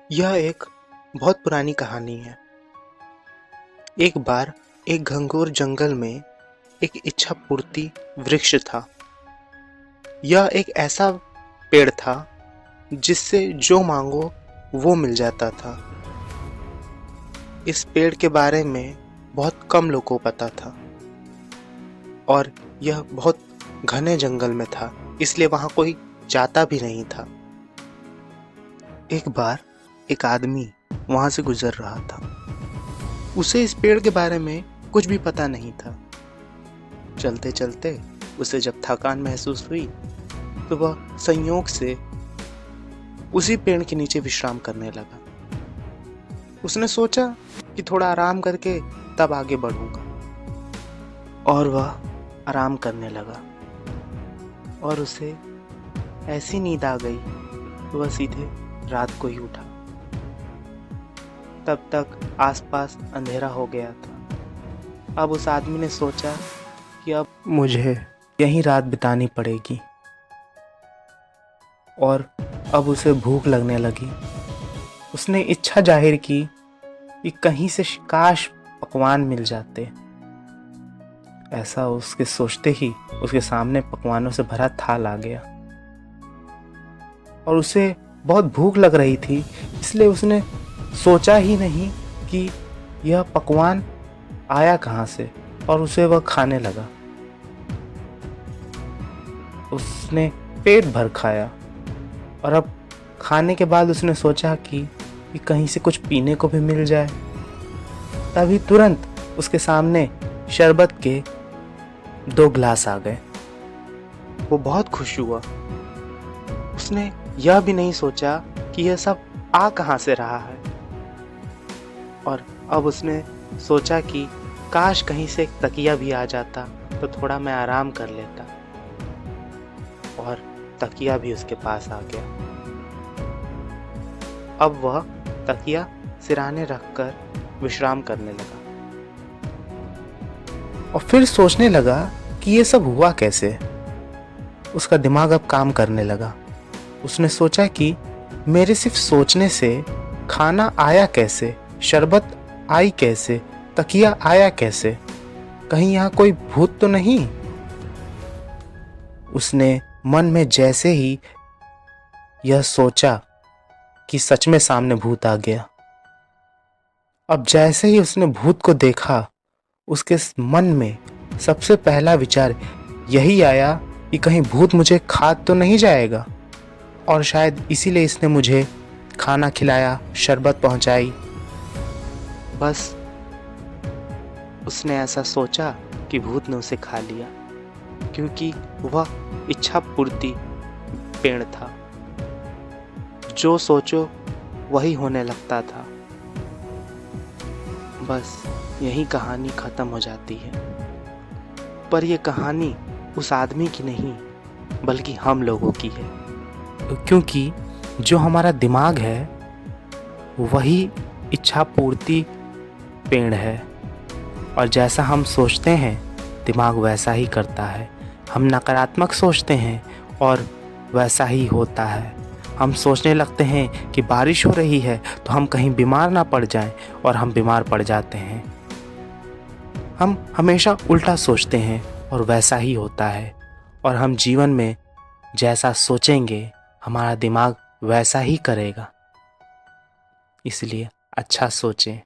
यह एक बहुत पुरानी कहानी है। एक बार एक घंघोर जंगल में एक इच्छा पूर्ति वृक्ष था। यह एक ऐसा पेड़ था जिससे जो मांगो वो मिल जाता था। इस पेड़ के बारे में बहुत कम लोगों को पता था और यह बहुत घने जंगल में था, इसलिए वहां कोई जाता भी नहीं था। एक बार एक आदमी वहां से गुजर रहा था। उसे इस पेड़ के बारे में कुछ भी पता नहीं था। चलते चलते उसे जब थकान महसूस हुई तो वह संयोग से उसी पेड़ के नीचे विश्राम करने लगा। उसने सोचा कि थोड़ा आराम करके तब आगे बढ़ूंगा, और वह आराम करने लगा और उसे ऐसी नींद आ गई कि वह सीधे रात को ही उठा। तब तक आसपास अंधेरा हो गया था। अब उस आदमी ने सोचा कि अब मुझे यहीं रात बितानी पड़ेगी, और अब उसे भूख लगने लगी। उसने इच्छा जाहिर की कि कहीं से काश पकवान मिल जाते। ऐसा उसके सोचते ही उसके सामने पकवानों से भरा थाल आ गया और उसे बहुत भूख लग रही थी, इसलिए उसने सोचा ही नहीं कि यह पकवान आया कहाँ से, और उसे वह खाने लगा। उसने पेट भर खाया और अब खाने के बाद उसने सोचा कि कहीं से कुछ पीने को भी मिल जाए। तभी तुरंत उसके सामने शरबत के 2 गिलास आ गए। वो बहुत खुश हुआ। उसने यह भी नहीं सोचा कि यह सब आ कहाँ से रहा है, और अब उसने सोचा कि काश कहीं से एक तकिया भी आ जाता तो थोड़ा मैं आराम कर लेता, और तकिया भी उसके पास आ गया। अब वह तकिया सिरहाने रखकर विश्राम करने लगा और फिर सोचने लगा कि ये सब हुआ कैसे। उसका दिमाग अब काम करने लगा। उसने सोचा कि मेरे सिर्फ सोचने से खाना आया कैसे, शरबत आई कैसे, तकिया आया कैसे, कहीं यहाँ कोई भूत तो नहीं। उसने मन में जैसे ही यह सोचा कि सच में सामने भूत आ गया। अब जैसे ही उसने भूत को देखा, उसके मन में सबसे पहला विचार यही आया कि कहीं भूत मुझे खा तो नहीं जाएगा, और शायद इसीलिए इसने मुझे खाना खिलाया, शरबत पहुंचाई। बस उसने ऐसा सोचा कि भूत ने उसे खा लिया, क्योंकि वह इच्छा पूर्ति पेड़ था। जो सोचो वही होने लगता था। बस यही कहानी खत्म हो जाती है। पर यह कहानी उस आदमी की नहीं, बल्कि हम लोगों की है, क्योंकि जो हमारा दिमाग है वही इच्छा पूर्ति पेड़ है, और जैसा हम सोचते हैं दिमाग वैसा ही करता है। हम नकारात्मक सोचते हैं और वैसा ही होता है। हम सोचने लगते हैं कि बारिश हो रही है तो हम कहीं बीमार ना पड़ जाएं, और हम बीमार पड़ जाते हैं। हम हमेशा उल्टा सोचते हैं और वैसा ही होता है, और हम जीवन में जैसा सोचेंगे हमारा दिमाग वैसा ही करेगा। इसलिए अच्छा सोचें।